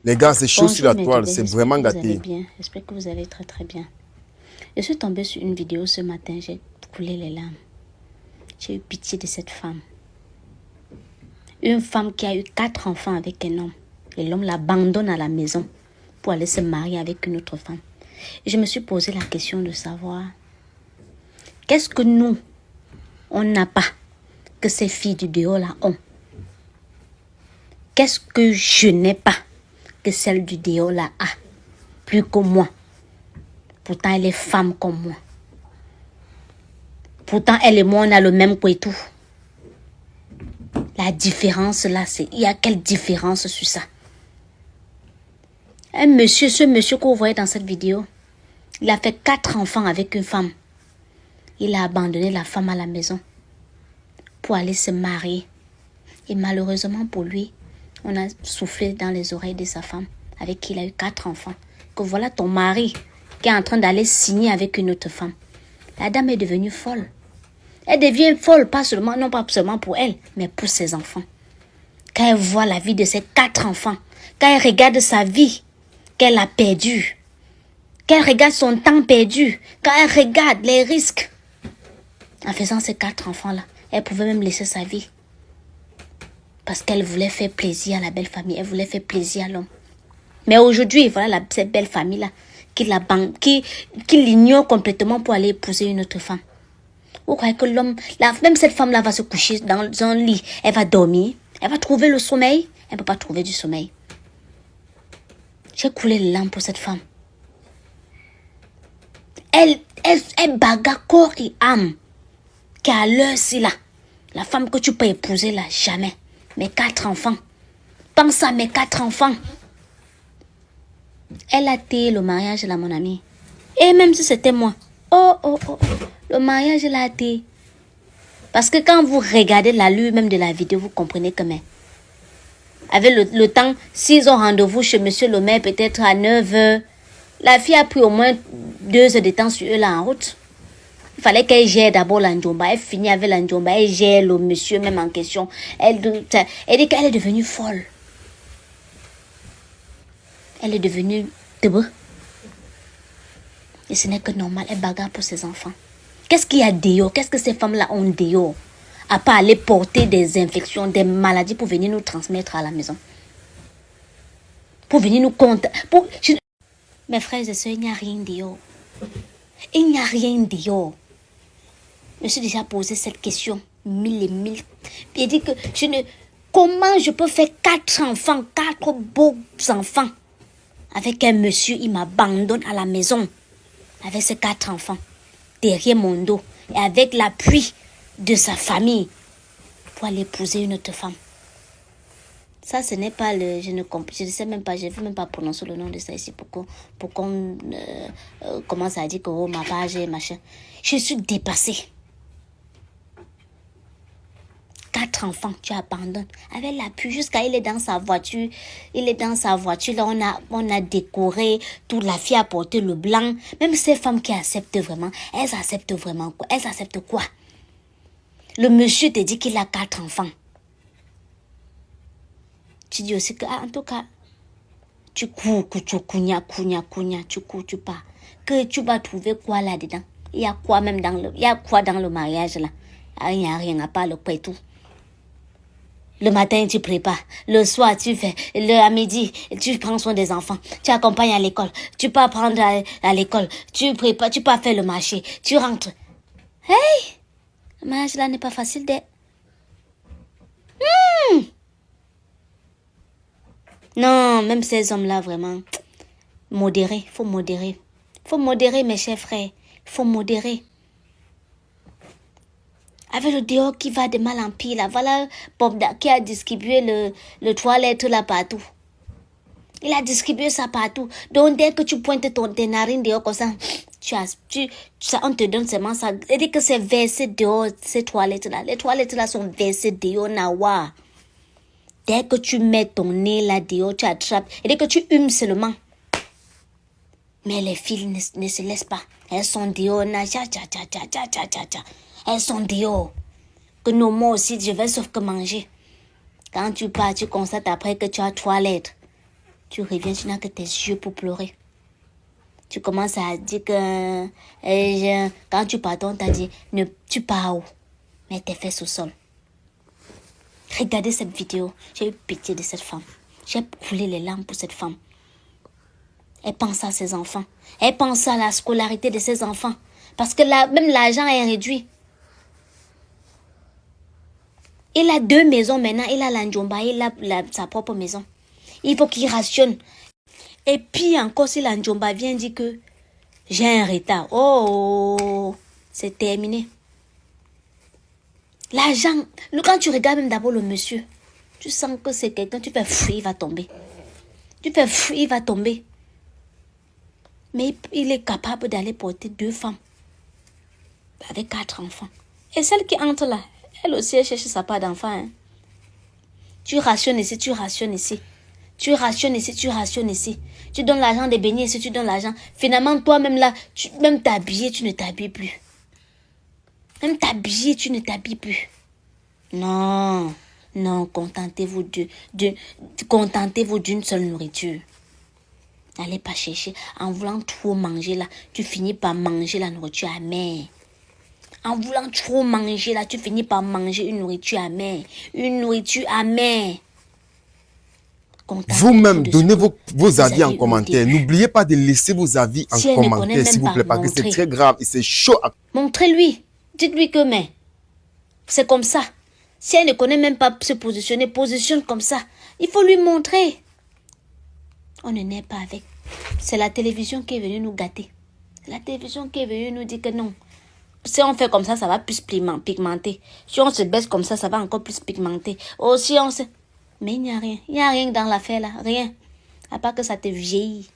Les gars, c'est chaud sur Bonjour la mes toile, bébés, c'est j'espère vraiment que vous allez gâté. bien. J'espère que vous allez très très bien. Je suis tombée sur une vidéo ce matin, j'ai coulé les larmes. J'ai eu pitié de cette femme. Une femme qui a eu 4 enfants avec un homme. Et l'homme l'abandonne à la maison pour aller se marier avec une autre femme. Et je me suis posé la question de savoir qu'est-ce que nous, on n'a pas que ces filles du dehors là ont. Qu'est-ce que je n'ai pas que celle du dehors là a, plus que moi. Pourtant, elle est femme comme moi. Pourtant, elle et moi, on a le même tout. La différence là, c'est... Il y a quelle différence sur ça? Ce monsieur que vous voyez dans cette vidéo, il a fait 4 enfants avec une femme. Il a abandonné la femme à la maison pour aller se marier. Et malheureusement pour lui, on a soufflé dans les oreilles de sa femme, avec qui il a eu 4 enfants. Que voilà ton mari qui est en train d'aller signer avec une autre femme. La dame est devenue folle. Elle devient folle, non pas seulement pour elle, mais pour ses enfants. Quand elle voit la vie de ses 4 enfants, quand elle regarde sa vie qu'elle a perdue, quand elle regarde son temps perdu, quand elle regarde les risques, en faisant ces 4 enfants-là, elle pouvait même laisser sa vie. Parce qu'elle voulait faire plaisir à la belle famille, elle voulait faire plaisir à l'homme. Mais aujourd'hui, voilà cette belle famille-là qui l'ignore complètement pour aller épouser une autre femme. Vous croyez que l'homme, même cette femme-là va se coucher dans un lit, elle va dormir, elle va trouver le sommeil, elle ne peut pas trouver du sommeil. J'ai coulé les larmes pour cette femme. Elle bagarre corps et âme. Qu'à l'heure-ci là, la femme que tu peux épouser là, jamais. Mes 4 enfants. Pense à mes 4 enfants. Elle a été le mariage là, mon ami. Et même si c'était moi. Oh. Le mariage là a été. Parce que quand vous regardez l'allure même de la vidéo, vous comprenez que mais. Avec le temps, s'ils ont rendez-vous chez monsieur le maire, peut-être à 9h, la fille a pris au moins 2 heures de temps sur eux là en route. Il fallait qu'elle gère d'abord la njomba. Elle finit avec la njomba. Elle gère le monsieur même en question. Elle dit qu'elle est devenue folle. Elle est devenue debout. Et ce n'est que normal. Elle bagarre pour ses enfants. Qu'est-ce qu'il y a dehors? Qu'est-ce que ces femmes-là ont dehors? À part aller porter des infections, des maladies pour venir nous transmettre à la maison. Pour venir nous compter. Mes frères et sœurs, il n'y a rien dehors. Il n'y a rien dehors. Je me suis déjà posé cette question 1000 et 1000. Il dit que comment je peux faire 4 enfants, 4 beaux enfants avec un monsieur, il m'abandonne à la maison avec ses 4 enfants derrière mon dos et avec l'appui de sa famille pour aller épouser une autre femme. Ça, ce n'est pas le... Je ne sais même pas, je ne veux même pas prononcer le nom de ça ici pour qu'on commence à dire que oh, ma page et machin. Je suis dépassée. 4 enfants, tu abandonnes. Avec l'appui, jusqu'à il est dans sa voiture. Il est dans sa voiture. Là, on a décoré. Toute la fille a porté le blanc. Même ces femmes qui acceptent vraiment, elles acceptent vraiment quoi? Elles acceptent quoi? Le monsieur te dit qu'il a 4 enfants. Tu dis aussi que, en tout cas, tu cours, que tu cognas, tu cours, tu pars. Que tu vas trouver quoi là-dedans? Il y a quoi même il y a quoi dans le mariage là? Il n'y a rien à part le quoi et tout. Le matin, tu prépares. Le soir, tu fais. À midi, tu prends soin des enfants. Tu accompagnes à l'école. Tu pars prendre à l'école. Tu prépares, tu pars faire le marché. Tu rentres. Hey! Le mariage là n'est pas facile de... Non, même ces hommes-là, vraiment, modérer, faut modérer. Faut modérer, mes chers frères. Faut modérer. Avec le dehors qui va de mal en pire, là. Voilà Bob qui a distribué le toilette là partout. Il a distribué ça partout. Donc, dès que tu pointes tes narines dehors comme ça, on te donne seulement ça. Et dit que c'est versé dehors, ces toilettes-là. Les toilettes-là sont versées dehors, nawa. Dès que tu mets ton nez là dehors, tu attrapes. Et dès que tu humes seulement. Mais les filles ne se laissent pas. Elles sont dehors, Elles sont dehors. Que nous, moi aussi, je vais sauf que manger. Quand tu pars, tu constates après que tu as toilette. Tu reviens, tu n'as que tes yeux pour pleurer. Tu commences à dire que quand tu pardonnes, t'as dit, tu pars où? Mais tes fesses au sol. Regardez cette vidéo. J'ai eu pitié de cette femme. J'ai coulé les larmes pour cette femme. Elle pense à ses enfants. Elle pense à la scolarité de ses enfants. Parce que même l'argent est réduit. Il a 2 maisons maintenant. Il a la Njomba, il a sa propre maison. Il faut qu'il rationne. Et puis encore, si la Njomba vient dire que j'ai un retard. Oh, c'est terminé. L'argent, quand tu regardes même d'abord le monsieur, tu sens que c'est quelqu'un, tu fais fou, il va tomber. Tu fais fou, il va tomber. Mais il est capable d'aller porter 2 femmes avec 4 enfants. Et celle qui entre là, elle aussi, elle cherche sa part d'enfant. Hein. Tu rationnes ici, tu rationnes ici. Tu rationnes ici, tu rationnes ici. Tu donnes l'argent des beignets ici, tu donnes l'argent. Finalement, toi-même là, même t'habiller, tu ne t'habilles plus. Même t'habiller, tu ne t'habilles plus. Non, non, contentez-vous d'une seule nourriture. N'allez pas chercher. En voulant trop manger là, tu finis par manger la nourriture amère. En voulant trop manger là, tu finis par manger une nourriture amère. Une nourriture amère. Vous-même, donnez vos avis en commentaire. N'oubliez pas de laisser vos avis en commentaire, s'il vous plaît, parce que c'est très grave et c'est chaud. Montrez-lui. Dites-lui que mais c'est comme ça. Si elle ne connaît même pas se positionner, positionne comme ça. Il faut lui montrer. On ne naît pas avec. C'est la télévision qui est venue nous gâter. C'est la télévision qui est venue nous dire que non. Si on fait comme ça, ça va plus pigmenter. Si on se baisse comme ça, ça va encore plus pigmenter. Oh, si on se... Mais il n'y a rien. Il n'y a rien dans l'affaire là. Rien. À part que ça te vieillit.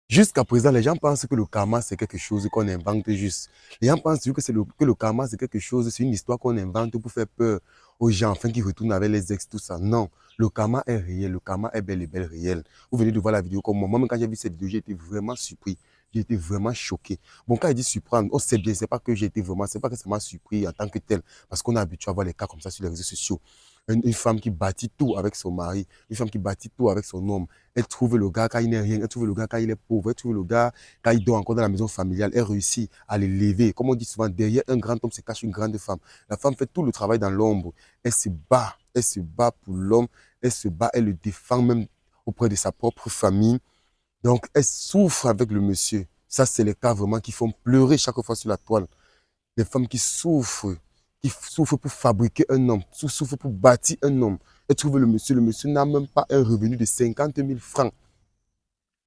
Jusqu'à présent, les gens pensent que le karma, c'est quelque chose qu'on invente juste. Les gens pensent que le karma, c'est quelque chose, c'est une histoire qu'on invente pour faire peur aux gens, afin qu'ils retournent avec les ex, tout ça. Non, le karma est réel, le karma est bel et bel réel. Vous venez de voir la vidéo comme moi. Moi, quand j'ai vu cette vidéo, j'ai été vraiment surpris. J'ai été vraiment choqué. Bon, quand il dit surprendre, on sait bien, c'est pas que j'ai été vraiment, c'est pas que ça m'a surpris en tant que tel, parce qu'on est habitué à voir les cas comme ça sur les réseaux sociaux. Une femme qui bâtit tout avec son mari, une femme qui bâtit tout avec son homme. Elle trouve le gars quand il n'est rien, elle trouve le gars quand il est pauvre, elle trouve le gars quand il dort encore dans la maison familiale, elle réussit à l'élever. Comme on dit souvent, derrière un grand homme se cache une grande femme. La femme fait tout le travail dans l'ombre. Elle se bat pour l'homme, elle se bat, elle le défend même auprès de sa propre famille. Donc, elle souffre avec le monsieur. Ça, c'est les cas vraiment qui font pleurer chaque fois sur la toile. Les femmes qui souffrent pour fabriquer un homme, qui souffrent pour bâtir un homme. Elle trouve le monsieur n'a même pas un revenu de 50 000 francs.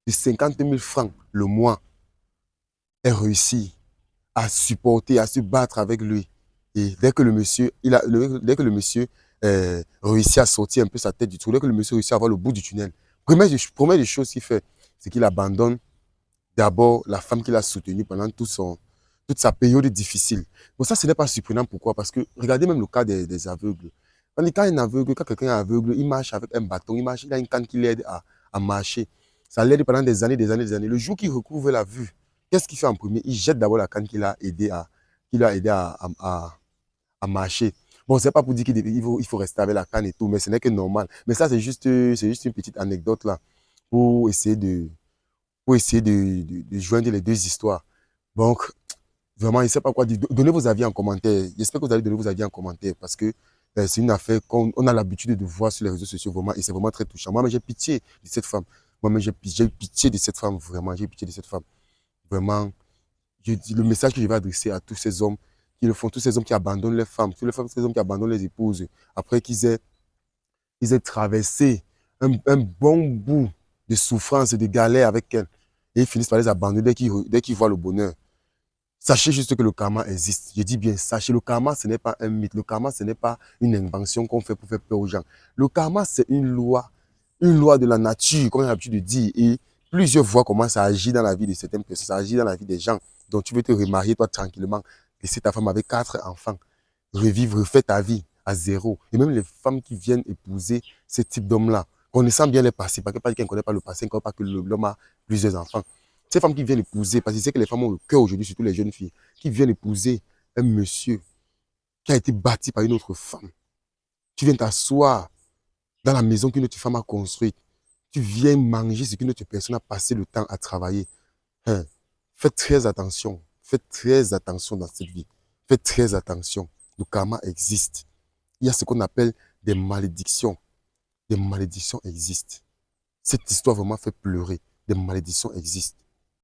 De 50 000 francs le mois. Elle réussit à supporter, à se battre avec lui. Et dès que le monsieur, réussit à sortir un peu sa tête du trou, dès que le monsieur réussit à voir le bout du tunnel, première des choses qu'il fait, c'est qu'il abandonne d'abord la femme qu'il a soutenue pendant toute sa période difficile. Bon, ça, ce n'est pas surprenant. Pourquoi? Parce que regardez même le cas des aveugles. Quand quelqu'un est aveugle, il marche avec un bâton, il a une canne qui l'aide à marcher. Ça l'aide pendant des années. Le jour qu'il recouvre la vue, qu'est-ce qu'il fait en premier? Il jette d'abord la canne qui l'a aidé à marcher. Bon, c'est pas pour dire qu'il faut rester avec la canne et tout, mais ce n'est que normal. Mais ça, c'est juste une petite anecdote là, pour essayer de joindre les deux histoires. Donc, vraiment, je ne sais pas quoi dire. Donnez vos avis en commentaire. J'espère que vous allez donner vos avis en commentaire parce que c'est une affaire qu'on a l'habitude de voir sur les réseaux sociaux vraiment, et c'est vraiment très touchant. Moi, j'ai pitié de cette femme. Moi, j'ai pitié de cette femme, vraiment. J'ai pitié de cette femme. Vraiment, le message que je vais adresser à tous ces hommes qui le font, tous ces hommes qui abandonnent les femmes, tous ces hommes qui abandonnent les épouses, après qu'ils aient traversé un bon bout de souffrance et de galère avec elles, et ils finissent par les abandonner dès qu'ils voient le bonheur. Sachez juste que le karma existe. Je dis bien, sachez, le karma, ce n'est pas un mythe. Le karma, ce n'est pas une invention qu'on fait pour faire peur aux gens. Le karma, c'est une loi de la nature, comme on a l'habitude de dire. Et plusieurs fois comment ça agit dans la vie de certaines personnes, ça agit dans la vie des gens. Donc, tu veux te remarier, toi, tranquillement, laisser ta femme avec 4 enfants, refais ta vie à zéro. Et même les femmes qui viennent épouser ce type d'homme-là, connaissant bien les passés, parce que pas quelqu'un ne connaît pas le passé, ne connaît pas que l'homme a plusieurs enfants. Ces femmes qui viennent épouser, parce que c'est que les femmes ont le cœur aujourd'hui, surtout les jeunes filles, qui viennent épouser un monsieur qui a été bâti par une autre femme. Tu viens t'asseoir dans la maison qu'une autre femme a construite. Tu viens manger ce qu'une autre personne a passé le temps à travailler. Hein? Faites très attention. Faites très attention dans cette vie. Faites très attention. Le karma existe. Il y a ce qu'on appelle des malédictions. Des malédictions existent. Cette histoire vraiment fait pleurer. Des malédictions existent.